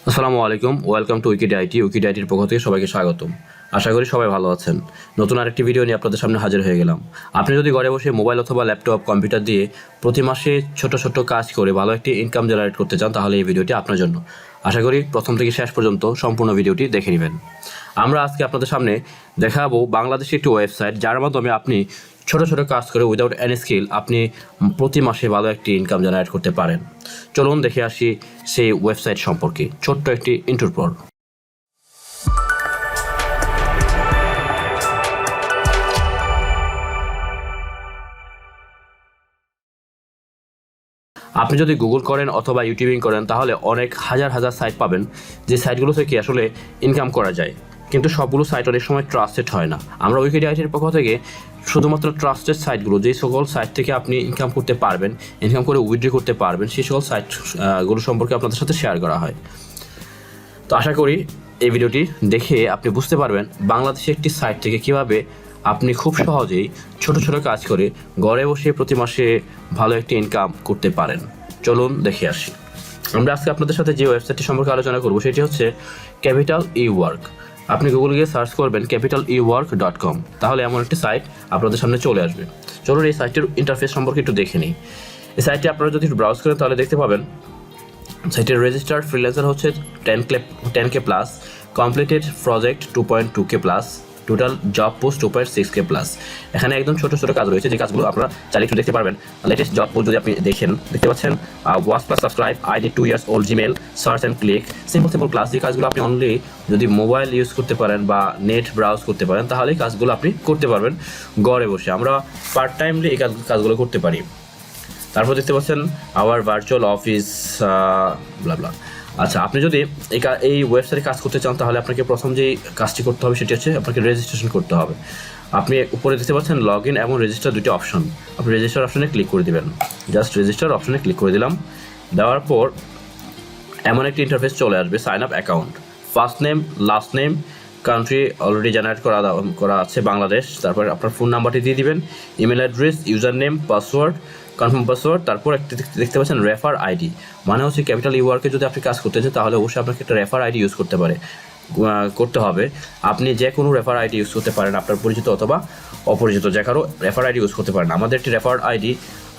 আসসালামু আলাইকুম, welcome to উইকিডিআইটির পক্ষ থেকে সবাইকে স্বাগতম। আশা করি সবাই ভালো আছেন। নতুন আরেকটি ভিডিও নিয়ে আপনাদের সামনে হাজির হয়ে গেলাম। আপনি যদি ঘরে বসে মোবাইল অথবা ল্যাপটপ কম্পিউটার দিয়ে প্রতি মাসে ছোট ছোট কাজ করে ভালো একটি ইনকাম জেনারেট করতে চান, তাহলে এই ভিডিওটি আপনার জন্য। আশা করি প্রথম থেকে শেষ পর্যন্ত সম্পূর্ণ ভিডিওটি দেখে নেবেন। আমরা আজকে আপনাদের সামনে দেখাবো বাংলাদেশের একটি ওয়েবসাইট, যার মাধ্যমে আপনি ছোট ছোট কাজ করে উইদাউট এনি স্কিল আপনি প্রতি মাসে ভালো একটি ইনকাম জেনারেট করতে পারেন। চলুন দেখে আসি সেই ওয়েবসাইট সম্পর্কে ছোট্ট একটি ইন্ট্রোর পর। আপনি যদি গুগল করেন অথবা ইউটিউবিং করেন, তাহলে অনেক হাজার হাজার সাইট পাবেন, যে সাইটগুলো থেকে আসলে ইনকাম করা যায়। কিন্তু সবগুলো সাইট অনেক সময় ট্রাস্টেড হয় না। আমরা উইকিডিআইটির পক্ষ থেকে শুধুমাত্র ট্রাস্টেড সাইটগুলো, যেই সকল সাইট থেকে আপনি ইনকাম করতে পারবেন, ইনকাম করে উইথড্র করতে পারবেন, সেই সকল সাইটগুলো সম্পর্কে আপনাদের সাথে শেয়ার করা হয়। তো আশা করি এই ভিডিওটি দেখে আপনি বুঝতে পারবেন বাংলাদেশের একটি সাইট থেকে কীভাবে আপনি খুব সহজেই ছোট ছোট কাজ করে ঘরে বসে প্রতি মাসে ভালো একটি ইনকাম করতে পারেন। চলুন দেখে আসি। আমরা আজকে আপনাদের সাথে যে ওয়েবসাইটটি সম্পর্কে আলোচনা করব সেটি হচ্ছে ক্যাপিটাল eWork। আপনি গুগল গিয়ে সার্চ করবেন capital-ework.com, তাহলে এমন একটি সাইট আপনাদের সামনে চলে আসবে। চলুন এই সাইটের ইন্টারফেস সম্পর্কে একটু দেখে নিই। এই সাইটটি আপনারা যদি ব্রাউজ করেন তাহলে দেখতে পাবেন সাইটের রেজিস্টার্ড ফ্রিল্যান্সার হচ্ছে 10K plus, completed project 2.2K plus, total job post 2.6K plus. এখানে একদম ছোট ছোট কাজ রয়েছে, যে কাজগুলো আপনারা চাইলে একটু দেখতে পারবেন। লেটেস্ট জব পোস্ট যদি আপনি দেখতে পাচ্ছেন, watch plus subscribe, I need 2 years old Gmail, search and click, simple class. যে কাজগুলো আপনি অনলি যদি মোবাইল ইউজ করতে পারেন বা নেট ব্রাউজ করতে পারেন, তাহলে কাজগুলো আপনি করতে পারবেন ঘরে বসে। আমরা পার্ট টাইমলি এই কাজগুলো করতে পারি। তারপর দেখতে পাচ্ছেন আওয়ার ভার্চুয়াল অফিস ব্লা। আচ্ছা, আপনি যদি এই ওয়েবসাইটে কাজ করতে চান, তাহলে আপনাকে প্রথম যেই কাজটি করতে হবে সেটি হচ্ছে আপনাকে রেজিস্ট্রেশন করতে হবে। আপনি উপরে দেখতে পাচ্ছেন লগ ইন এবং রেজিস্টার দুটি অপশন। আপনি রেজিস্টার অপশনে ক্লিক করে দেবেন। জাস্ট রেজিস্টার অপশনে ক্লিক করে দিলাম। দেওয়ার পর এমন একটি ইন্টারফেস চলে আসবে, sign up account. First name, last name, country already generate করা আছে বাংলাদেশ। তারপর আপনার ফোন নাম্বারটি দিয়ে দিবেন, email address, user name, password, confirm password. তারপর একটি দেখতে পাচ্ছেন রেফার আইডি, মানে হচ্ছে ক্যাপিটাল eWork-এ যদি আপনি কাজ করতে চান, তাহলে অবশ্যই আপনাকে একটা রেফার আইডি ইউজ করতে হবে। আপনি যে কোনো রেফার আইডি ইউজ করতে পারেন, আপনার পরিচিত অথবা অপরিচিত যে কারো রেফার আইডি ইউজ করতে পারেন। আমাদের একটি রেফার আইডি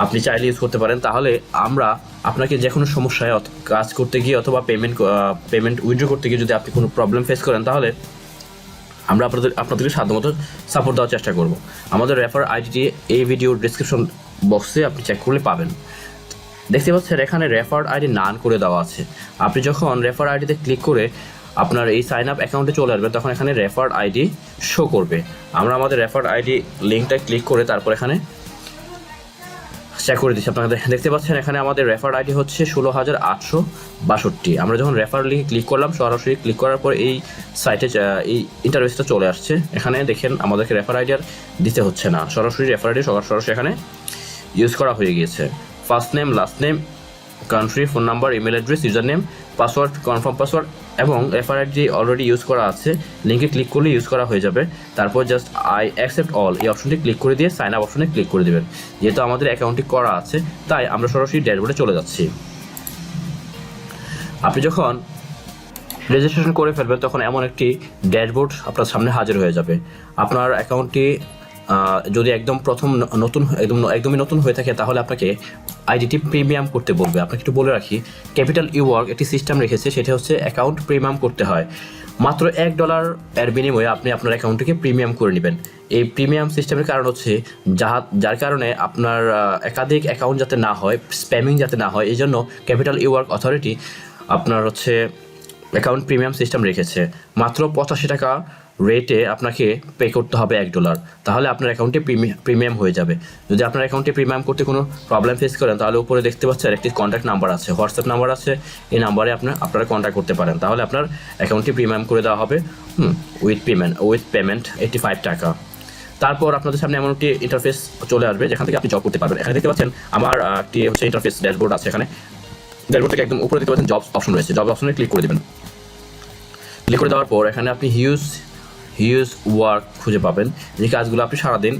আপনি চাইলে ইউজ করতে পারেন। তাহলে আমরা আপনাকে যে কোনো সমস্যায় কাজ করতে গিয়ে অথবা পেমেন্ট উইথড্র করতে গিয়ে যদি আপনি কোনো প্রবলেম ফেস করেন, তাহলে আমরা আপনাদেরকে সাধ্যমতো সাপোর্ট দেওয়ার চেষ্টা করব। আমাদের রেফার আইডিটি এই ভিডিওর ডিসক্রিপশন বক্সে আপনি চেক করলে পাবেন। দেখতে পাচ্ছেন এখানে রেফার আইডি নান করে দেওয়া আছে। আপনি যখন রেফার আইডিতে ক্লিক করে আপনার এই সাইন আপ অ্যাকাউন্টে চলে আসবেন, তখন এখানে রেফার আইডি শো করবে। আমরা আমাদের রেফার আইডি লিঙ্কটা ক্লিক করে তারপর এখানে চেক করে দিচ্ছি। আপনারা দেখতে পাচ্ছেন এখানে আমাদের রেফার আইডি হচ্ছে 16,862। আমরা যখন রেফার লিঙ্কে ক্লিক করলাম, সরাসরি ক্লিক করার পর এই সাইটে এই ইন্টারফেসটা চলে আসছে। এখানে দেখেন আমাদেরকে রেফার আইডি আর দিতে হচ্ছে না, সরাসরি রেফার আইডি সরাসরি এখানে ইউজ করা হয়ে গিয়েছে। First name, last name, country, phone number, email address, user name, password, confirm password এবং রেফার আইডি অলরেডি ইউজ করা আছে। লিঙ্কে ক্লিক করলে ইউজ করা হয়ে যাবে। তারপর জাস্ট আই অ্যাকসেপ্ট অল এই অপশনটি ক্লিক করে দিয়ে সাইন আপ অপশনে ক্লিক করে দেবেন। যেহেতু আমাদের অ্যাকাউন্টটি করা আছে, তাই আমরা সরাসরি ড্যাশবোর্ডে চলে যাচ্ছি। আপনি যখন রেজিস্ট্রেশন করে ফেলবেন, তখন এমন একটি ড্যাশবোর্ড আপনার সামনে হাজির হয়ে যাবে। আপনার অ্যাকাউন্টটি যদি একদমই নতুন হয়ে থাকে, তাহলে আপনাকে আইডিটি প্রিমিয়াম করতে বলবে। আপনাকে একটু বলে রাখি, ক্যাপিটাল eWork একটি সিস্টেম রেখেছে, সেটা হচ্ছে অ্যাকাউন্ট প্রিমিয়াম করতে হয়। মাত্র $1 এর বিনিময়ে আপনি আপনার অ্যাকাউন্টটিকে প্রিমিয়াম করে নেবেন। এই প্রিমিয়াম সিস্টেমের কারণ হচ্ছে যার কারণে আপনার একাধিক অ্যাকাউন্ট যাতে না হয়, স্প্যামিং যাতে না হয়, এই জন্য ক্যাপিটাল eWork অথরিটি আপনার হচ্ছে অ্যাকাউন্ট প্রিমিয়াম সিস্টেম রেখেছে। মাত্র 85 টাকা রেটে আপনাকে পে করতে হবে $1, তাহলে আপনার অ্যাকাউন্টে প্রিমিয়াম হয়ে যাবে। যদি আপনার অ্যাকাউন্টে প্রিমিয়াম করতে কোনো প্রবলেম ফেস করেন, তাহলে উপরে দেখতে পাচ্ছেন একটি কন্ট্যাক্ট নাম্বার আছে, হোয়াটসঅ্যাপ নাম্বার আছে। এই নাম্বারে আপনারা কন্ট্যাক্ট করতে পারেন, তাহলে আপনার অ্যাকাউন্টটি প্রিমিয়াম করে দেওয়া হবে উইথ পেমেন্ট 85 টাকা। তারপর আপনাদের সামনে এমন একটি ইন্টারফেস চলে আসবে, যেখান থেকে আপনি জব করতে পারবেন। এখানে দেখতে পাচ্ছেন আমার একটি হচ্ছে ইন্টারফেস ড্যাশবোর্ড আছে। এখানে ড্যাশবোর্ড থেকে একদম উপরে দেখতে পাচ্ছেন জব অপশন রয়েছে। জব অপশনে ক্লিক করে দেবেন। ক্লিক করে দেওয়ার পর এখানে আপনি হিউজ ওয়ার্ক খুঁজে পাবেন, যে কাজগুলো আপনি সারাদিন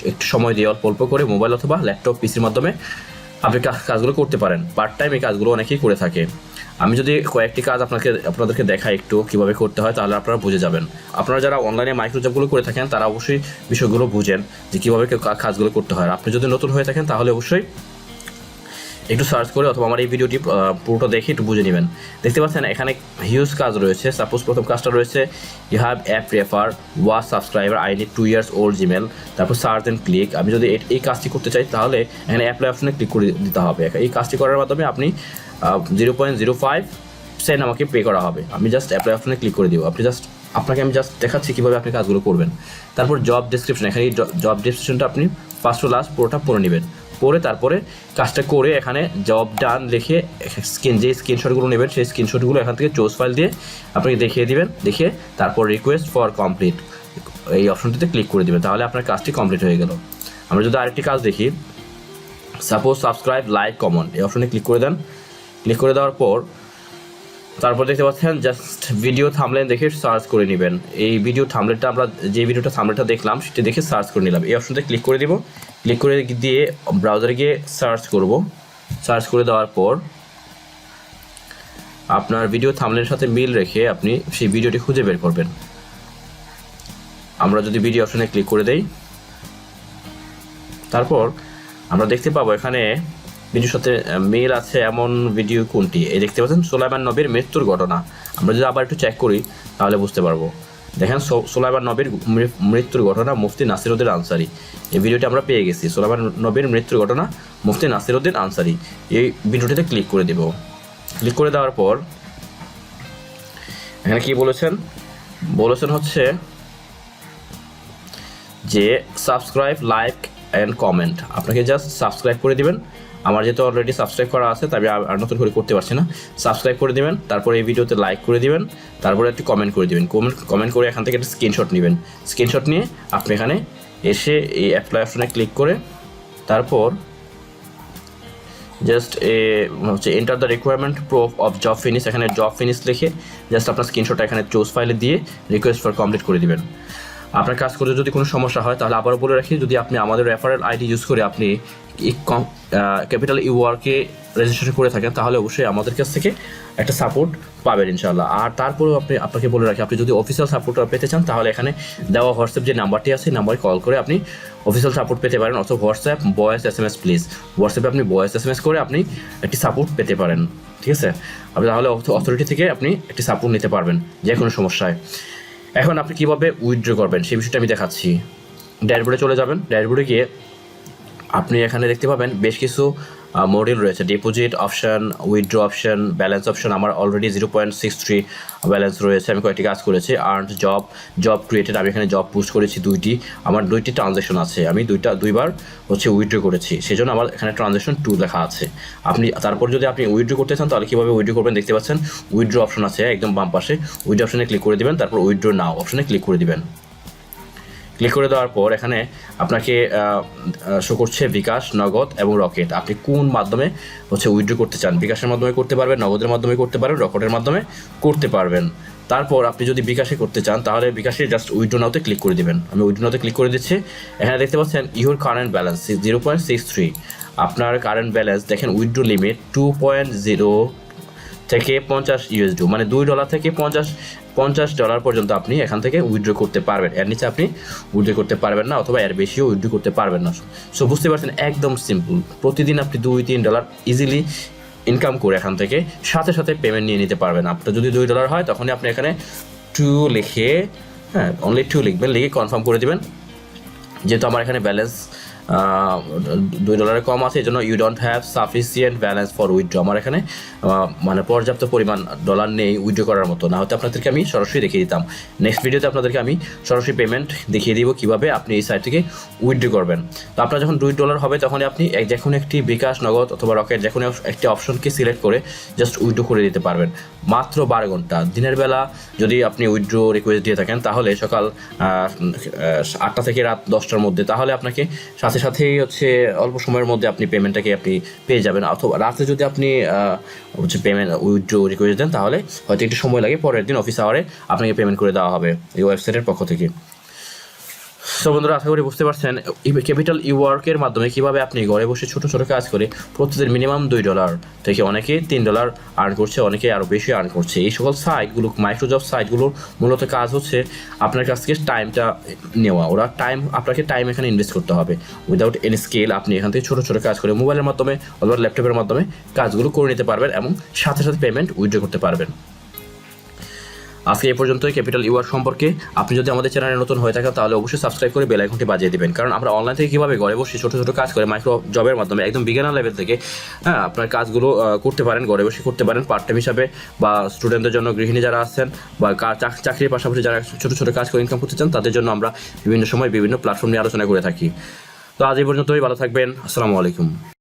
একটু সময় দিয়ে অল্প করে মোবাইল অথবা ল্যাপটপ পিসির মাধ্যমে আপনি কাজগুলো করতে পারেন। পার্ট টাইম এই কাজগুলো অনেকেই করে থাকে। আমি যদি কয়েকটি কাজ আপনাদেরকে দেখাই একটু কীভাবে করতে হয়, তাহলে আপনারা বুঝে যাবেন। আপনারা যারা অনলাইনে মাইক্রো জবগুলো করে থাকেন তারা অবশ্যই বিষয়গুলো বুঝেন যে কীভাবে কাজগুলো করতে হয়। আপনি যদি নতুন হয়ে থাকেন তাহলে অবশ্যই একটু সার্চ করে অথবা আমার এই ভিডিওটি পুরোটা দেখে একটু বুঝে নেবেন। দেখতে পাচ্ছেন এখানে হিউজ কাজ রয়েছে। সাপোজ প্রথম কাজটা রয়েছে you have app refer watch subscriber I need 2 years old Gmail, তারপর সার্চ অ্যান্ড ক্লিক। আমি যদি এই কাজটি করতে চাই তাহলে এখানে অ্যাপ্লাই অপশনে ক্লিক করে দিতে হবে। এই কাজটি করার মাধ্যমে আপনি 0.05 সেন্ট আমাকে পে করা হবে। আমি জাস্ট অ্যাপ্লাই অপশনে ক্লিক করে দিব। আপনাকে আমি জাস্ট দেখাচ্ছি কীভাবে আপনি কাজগুলো করবেন। তারপর জব ডেসক্রিপশন, এখানে এই জব ডেসক্রিপশনটা আপনি ফার্স্ট টু লাস্ট পুরোটা পড়ে নেবেন। পরে তারপরে কাজটা করে এখানে জব ডান লিখে যে স্ক্রিনশটগুলো নেবেন সেই স্ক্রিনশটগুলো এখান থেকে চুজ ফাইল দিয়ে আপনাকে দেখিয়ে দিবেন। দেখিয়ে তারপর রিকোয়েস্ট ফর কমপ্লিট এই অপশনটিতে ক্লিক করে দেবেন, তাহলে আপনার কাজটি কমপ্লিট হয়ে গেল। আমরা যদি আরেকটি কাজ দেখি, সাপোজ সাবস্ক্রাইব লাইক কমেন্ট, এই অপশনে ক্লিক করে দেন। ক্লিক করে দেওয়ার পর তারপর দেখতে পাচ্ছেন জাস্ট ভিডিও থাম্বনেল দেখে সার্চ করে নেবেন। এই ভিডিও থাম্বনেলটা আমরা যে ভিডিওটা থাম্বনেলটা দেখলাম সেটা দেখে সার্চ করে নিলাম। এই অপশনতে ক্লিক করে দিব। ক্লিক করে দিয়ে ব্রাউজারে গিয়ে সার্চ করব। সার্চ করে দেওয়ার পর আপনার ভিডিও থাম্বনেলের সাথে মিল রেখে আপনি সেই ভিডিওটি খুঁজে বের করবেন। আমরা যদি ভিডিও অপশনে ক্লিক করে দেই, তারপর আমরা দেখতে পাবো এখানে ভিডিওর সাথে মিল আছে এমন ভিডিও কোনটি। এই দেখতে পাচ্ছেন সুলাইমান নবীর মৃত্যুর ঘটনা। আমরা যদি আবার একটু চেক করি তাহলে বুঝতে পারবো। দেখেন সুলাইমান নবীর মৃত্যুর ঘটনা মুফতি নাসিরউদ্দিন আনসারী, এই ভিডিওটি আমরা পেয়ে গেছি। সুলাইমান নবীর মৃত্যুর ঘটনা মুফতি নাসিরউদ্দিন আনসারী, এই ভিডিওটিতে ক্লিক করে দেব। ক্লিক করে দেওয়ার পর এখানে কি বলেছেন হচ্ছে যে সাবস্ক্রাইব লাইক অ্যান্ড কমেন্ট। আপনাকে জাস্ট সাবস্ক্রাইব করে দিবেন। আমার যেহেতু অলরেডি সাবস্ক্রাইব করা আছে তাই আর নতুন করে করতে পারছি না। সাবস্ক্রাইব করে দিবেন, তারপরে এই ভিডিওতে লাইক করে দিবেন, তারপরে একটি কমেন্ট করে দিবেন। কমেন্ট করে এখান থেকে একটা স্ক্রিনশট নেবেন। স্ক্রিনশট নিয়ে আপনি এখানে এসে এই অ্যাপ্লাই অপশনে ক্লিক করে তারপর জাস্ট হচ্ছে enter the requirement proof of job finish, এখানে জব ফিনিশ লিখে জাস্ট আপনার স্ক্রিনশটটা এখানে চুজ ফাইলে দিয়ে রিকোয়েস্ট ফর কমপ্লিট করে দিবেন। আপনার কাজ করতে যদি কোনো সমস্যা হয় তাহলে আবারও বলে রাখি, যদি আপনি আমাদের রেফারেল আইডি ইউজ করে আপনি ক্যাপিটাল eWork-এ রেজিস্ট্রেশন করে থাকেন তাহলে অবশ্যই আমাদের কাছ থেকে একটা সাপোর্ট পাবেন ইনশাআল্লাহ। আর তারপরেও আপনাকে বলে রাখি, আপনি যদি অফিসিয়াল সাপোর্ট পেতে চান তাহলে এখানে দেওয়া হোয়াটসঅ্যাপ যে নাম্বারটি আছে নাম্বারে কল করে আপনি অফিসিয়াল সাপোর্ট পেতে পারেন। অথবা হোয়াটসঅ্যাপ ভয়েস SMS প্লিজ, হোয়াটসঅ্যাপে আপনি ভয়েস SMS করে আপনি একটি সাপোর্ট পেতে পারেন। ঠিক আছে, আপনি তাহলে অথরিটি থেকে আপনি একটি সাপোর্ট নিতে পারবেন যে কোনো সমস্যায়। এখন আপনি কীভাবে উইথড্র করবেন সেই বিষয়টা আমি দেখাচ্ছি। ড্যাশবোর্ডে চলে যাবেন। ড্যাশবোর্ডে গিয়ে আপনি এখানে দেখতে পাবেন বেশ কিছু মডিউল রয়েছে। Deposit option, withdraw option, balance option. আমার অলরেডি 0.63 ব্যালেন্স রয়েছে। আমি কয়েকটি কাজ করেছি। আর্ন জব ক্রিয়েটেড, আমি এখানে জব পোস্ট করেছি 2টি। আমার 2টি ট্রানজ্যাকশন আছে, আমি দুইবার হচ্ছে উইথড্র করেছি, সেই জন্য আমার এখানে ট্রানজ্যাকশন 2 লেখা আছে। তারপর যদি আপনি উইথড্র করতে চান তাহলে কীভাবে উইথড্র করবেন দেখতে পাচ্ছেন। উইথড্র অপশন আছে একদম বাম পাশে, উইথড্র অপশনে ক্লিক করে দিবেন, তারপর উইথড্র নাও অপশনে ক্লিক করে দিবেন। ক্লিক করে দেওয়ার পর এখানে আপনাকে শো করছে বিকাশ, নগদ এবং রকেট। আপনি কোন মাধ্যমে হচ্ছে উইথড্র করতে চান, বিকাশের মাধ্যমে করতে পারবেন, নগদের মাধ্যমে করতে পারবেন, রকেটের মাধ্যমে করতে পারবেন। তারপর আপনি যদি বিকাশে করতে চান তাহলে বিকাশে জাস্ট উইথড্র নাওতে ক্লিক করে দেবেন। আমি উইথড্র নাওতে ক্লিক করে দিচ্ছি। এখানে দেখতে পাচ্ছেন ইউর কারেন্ট ব্যালেন্স 0.63। আপনার কারেন্ট ব্যালেন্স দেখেন, উইথড্র লিমিট 2.0 থেকে $50 মানে $2 থেকে $50 পর্যন্ত আপনি এখান থেকে উইথড্র করতে পারবেন। এর নিচে আপনি উইথড্র করতে পারবেন না, অথবা এর বেশিও উইথড্র করতে পারবেন না। সো বুঝতে পারছেন, একদম সিম্পল। প্রতিদিন আপনি $2-3 ইজিলি ইনকাম করে এখান থেকে সাথে পেমেন্ট নিয়ে নিতে পারবেন। আপনার যদি $2 হয় তখনই আপনি এখানে 2 লিখে অনলি 2 লিখবেন, লিখে কনফার্ম করে দেবেন। যেহেতু আমার এখানে ব্যালেন্স $2 কম আছে, এই জন্য you don't have sufficient balance for withdraw. আমার এখানে মানে পর্যাপ্ত পরিমাণ ডলার নেই উইথড্র করার মতো, না হয়তো আপনাদেরকে আমি সরাসরি দেখিয়ে দিতাম। নেক্সট ভিডিওতে আপনাদেরকে আমি সরাসরি পেমেন্ট দেখিয়ে দিব কীভাবে আপনি এই সাইট থেকে উইথড্র করবেন। তো আপনার যখন $2 হবে তখনই আপনি যে কোনো একটি বিকাশ, নগদ অথবা রকেট যে কোনো একটি অপশনকে সিলেক্ট করে জাস্ট উইথড্র করে দিতে পারবেন। মাত্র 12 ঘন্টা। দিনের বেলা যদি আপনি উইথড্র রিকোয়েস্ট দিয়ে থাকেন তাহলে সকাল 8টা থেকে রাত 10টার মধ্যে, তাহলে আপনাকে সাথেই হচ্ছে অল্প সময়ের মধ্যে আপনি পেমেন্টটাকে আপনি পেয়ে যাবেন। অথবা রাতে যদি আপনি হচ্ছে পেমেন্ট উইথড্র রিকোয়েস্ট দেন তাহলে হয়তো একটু সময় লাগে, পরের দিন অফিস আওয়ারে আপনাকে পেমেন্ট করে দেওয়া হবে এই ওয়েবসাইটের পক্ষ থেকে। সো বন্ধুরা, আশা করি বুঝতে পারছেন ক্যাপিটাল ইওয়ার্কের মাধ্যমে কীভাবে আপনি ঘরে বসে ছোটো ছোটো কাজ করে প্রতিদিন মিনিমাম $2 থেকে অনেকে $3 আর্ন করছে, অনেকে আরও বেশি আর্ন করছে। এই সকল সাইটগুলো, মাইক্রোজব সাইটগুলোর মূলত কাজ হচ্ছে আপনার কাছ থেকে টাইমটা নেওয়া। ওরা আপনাকে টাইম এখানে ইনভেস্ট করতে হবে। উইদাউট এনি স্কেল আপনি এখান থেকে ছোটো ছোটো কাজ করে মোবাইলের মাধ্যমে অথবা ল্যাপটপের মাধ্যমে কাজগুলো করে নিতে পারবেন এবং সাথে সাথে পেমেন্ট উইথড্র করতে পারবেন। আজকে এই পর্যন্তই ক্যাপিটাল ইওয়ার্ক সম্পর্কে। আপনি যদি আমাদের চ্যানেলে নতুন হয়ে থাকেন তাহলে অবশ্যই সাবস্ক্রাইব করে বেল আইকনটি বাজিয়ে দিবেন, কারণ আমরা অনলাইন থেকে কীভাবে ঘরে বসে ছোটো ছোটো কাজ করে মাইক্রো জবের মাধ্যমে একদম বিগিনার লেভেল থেকে আপনার কাজগুলো করতে পারেন, ঘরে বসে করতে পারেন পার্ট টাইম হিসাবে, বা স্টুডেন্টদের জন্য, গৃহিণী যারা আছেন বা চাকরির পাশাপাশি যারা ছোটো ছোটো কাজ করে ইনকাম করতে চান তাদের জন্য আমরা বিভিন্ন সময় বিভিন্ন প্ল্যাটফর্ম নিয়ে আলোচনা করে থাকি। তো আজ এই পর্যন্তই, ভালো থাকবেন, আসসালামু আলাইকুম।